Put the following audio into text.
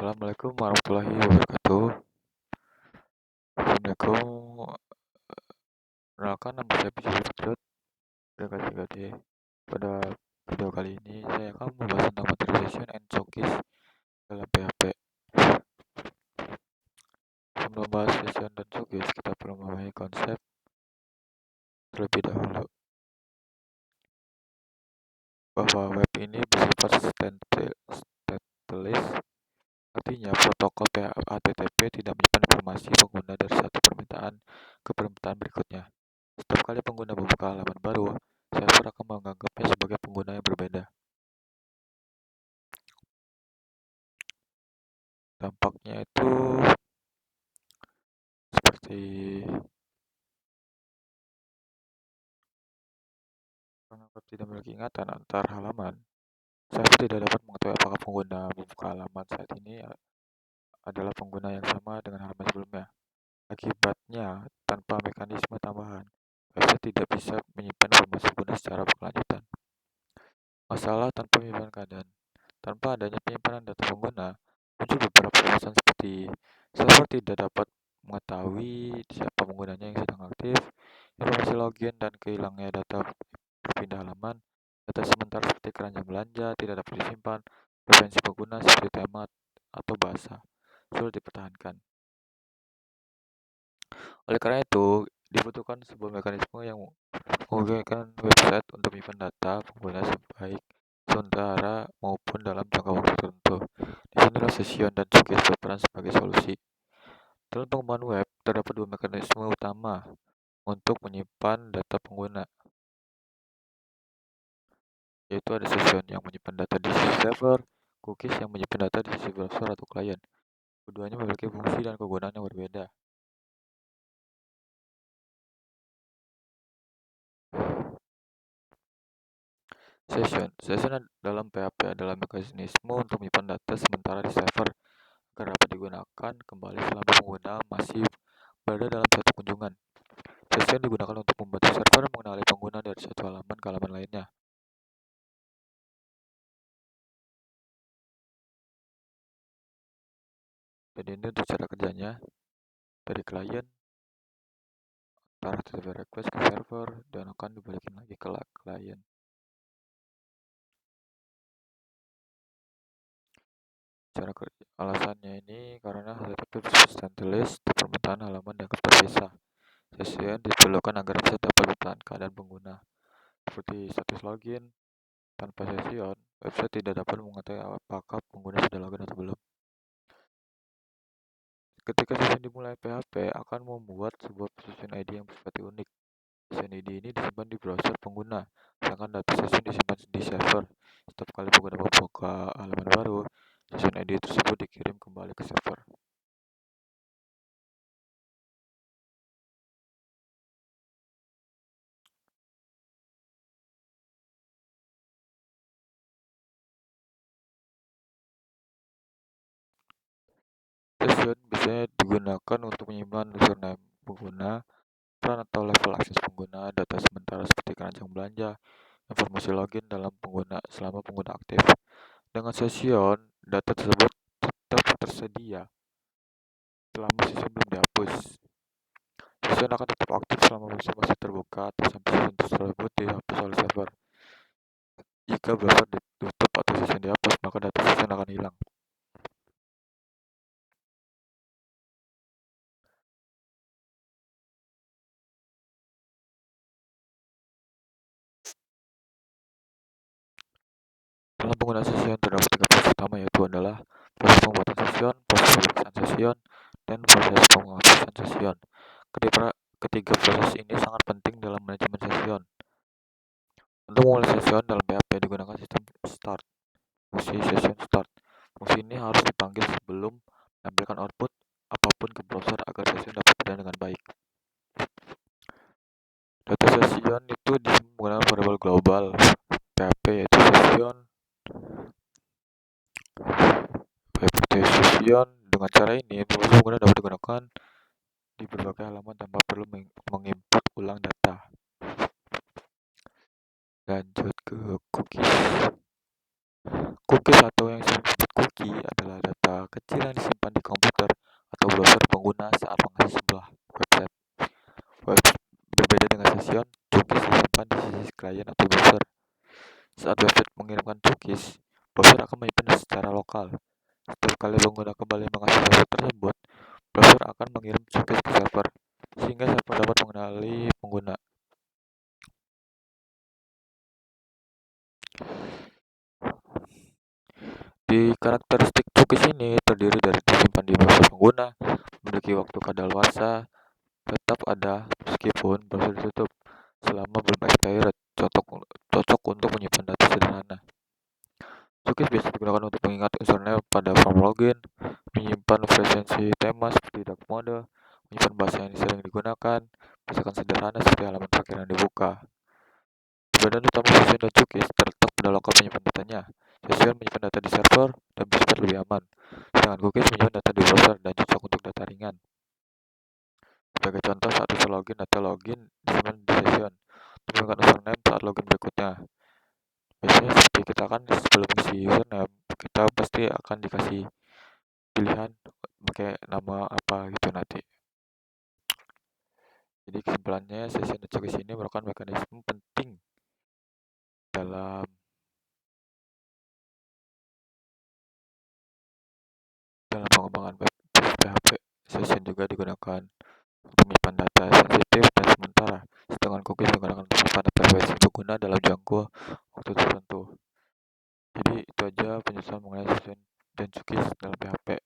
Assalamualaikum warahmatullahi wabarakatuh. Assalamualaikum. Perkenalkan nama saya Bijul Fitrut dari KTKD. Pada video kali ini saya akan membahas tentang materialization and showcase dalam PHP. Sebelum membahas session dan showcase, kita perlu memahami konsep terlebih dahulu bahwa web ini bersifat stateless. Artinya, protokol HTTP tidak menyimpan informasi pengguna dari satu permintaan ke permintaan berikutnya. Setiap kali pengguna membuka halaman baru, server akan menganggapnya sebagai pengguna yang berbeda. Dampaknya itu seperti karena web tidak memiliki ingatan antar halaman, server tidak dapat mengetahui apakah pengguna membuka halaman saat ini adalah pengguna yang sama dengan halaman sebelumnya. Akibatnya, tanpa mekanisme tambahan, website tidak bisa menyimpan informasi pengguna secara berkelanjutan. Masalah tanpa penyimpanan keadaan. Tanpa adanya penyimpanan data pengguna, muncul beberapa permasalahan seperti server tidak dapat mengetahui siapa penggunanya yang sedang aktif, informasi login dan kehilangnya data berpindah halaman, data sementara seperti keranjang belanja tidak dapat disimpan, preferensi pengguna seperti tema atau bahasa sulit dipertahankan. Oleh karena itu, dibutuhkan sebuah mekanisme yang memungkinkan website untuk menyimpan data pengguna sementara maupun dalam jangka waktu tertentu. Disinilah session dan showcase berperan sebagai solusi. Dalam pengembangan web, terdapat dua mekanisme utama untuk menyimpan data pengguna, yaitu ada session yang menyimpan data di sisi server, cookies yang menyimpan data di sisi browser atau klien. Keduanya memiliki fungsi dan kegunaan yang berbeda. Session dalam PHP adalah mekanisme untuk menyimpan data sementara di server agar dapat digunakan kembali selama pengguna masih berada dalam satu kunjungan. Session digunakan untuk membantu server mengenali pengguna dari satu halaman ke halaman lainnya. Dan ini untuk cara kerjanya dari klien antara HTTP request ke server dan akan dibalikin lagi ke klien. Cara kerja alasannya ini karena HTTP stateless permintaan halaman dianggap terpisah. Session diperlukan agar bisa dapat bertahan keadaan pengguna seperti status login. Tanpa session, website tidak dapat mengetahui apakah pengguna sudah login atau belum. Ketika session dimulai, PHP akan membuat sebuah session ID yang bersifat unik. Session ID ini disimpan di browser pengguna, sedangkan data session disimpan di server. Setiap kali pengguna membuka halaman baru, session ID tersebut dikirim kembali ke server. Session biasanya digunakan untuk menyimpan username pengguna, peran atau level akses pengguna, data sementara seperti keranjang belanja, informasi login dalam pengguna selama pengguna aktif. Dengan session, data tersebut tetap tersedia selama session belum dihapus. Session akan tetap aktif selama website masih terbuka atau sampai session tersebut dihapus oleh server. Jika browser ditutup atau session dihapus, maka data session akan hilang. Dalam penggunaan session terdapat tiga proses utama, yaitu adalah proses pembuatan session, proses pemeriksaan session, dan proses penghapusan session. Ketiga proses ini sangat penting dalam manajemen session. Untuk memulai session dalam PHP digunakan sistem start. Fungsi session start. Fungsi ini harus dipanggil sebelum menampilkan output apapun ke browser agar session dapat berjalan dengan baik. Data session itu menggunakan variabel global PHP, yaitu session. Dengan cara ini, pengguna dapat digunakan di berbagai halaman tanpa perlu menginput ulang data. Lanjut ke cookies. Cookies atau yang sering disebut cookie adalah data kecil file yang disimpan di komputer atau browser pengguna saat mengakses sebuah website. Web berbeda dengan session, cookies disimpan di sisi klien atau browser. Saat website mengirimkan cookies, browser akan menyimpan secara lokal. Setiap kali pengguna kembali mengakses website tersebut, browser akan mengirim cookies ke server, sehingga server dapat mengenali pengguna. Di karakteristik cookies ini terdiri dari disimpan di browser pengguna, memiliki waktu kadaluarsa, tetap ada meskipun browser ditutup, selama belum expired, cocok untuk menyimpan data sederhana. Cookies biasa digunakan untuk mengingat username pada form login, menyimpan preferensi tema seperti dark mode, menyimpan bahasa yang sering digunakan, misalkan sederhana seperti halaman terakhir yang dibuka. Perbedaan utama session dan cookies terletak pada lokal penyimpan datanya. Session menyimpan data di server dan bersifat lebih aman, sedangkan cookies menyimpan data di browser dan cocok untuk data ringan. Sebagai contoh, saat user login, data login disimpan di session untuk menggunakan username saat login berikutnya. Biasanya seperti kita kan sebelum isi username, kita pasti akan dikasih pilihan pakai nama apa gitu nanti. Jadi kesimpulannya, session dan cookies ini merupakan mekanisme penting dalam pengembangan web PHP. Session juga digunakan untuk menyimpan data sensitif dan sementara, sedangkan cookies digunakan untuk menyimpan privasi pengguna dalam jangka waktu tertentu. Jadi itu aja penjelasan mengenai session dan cookies dalam PHP.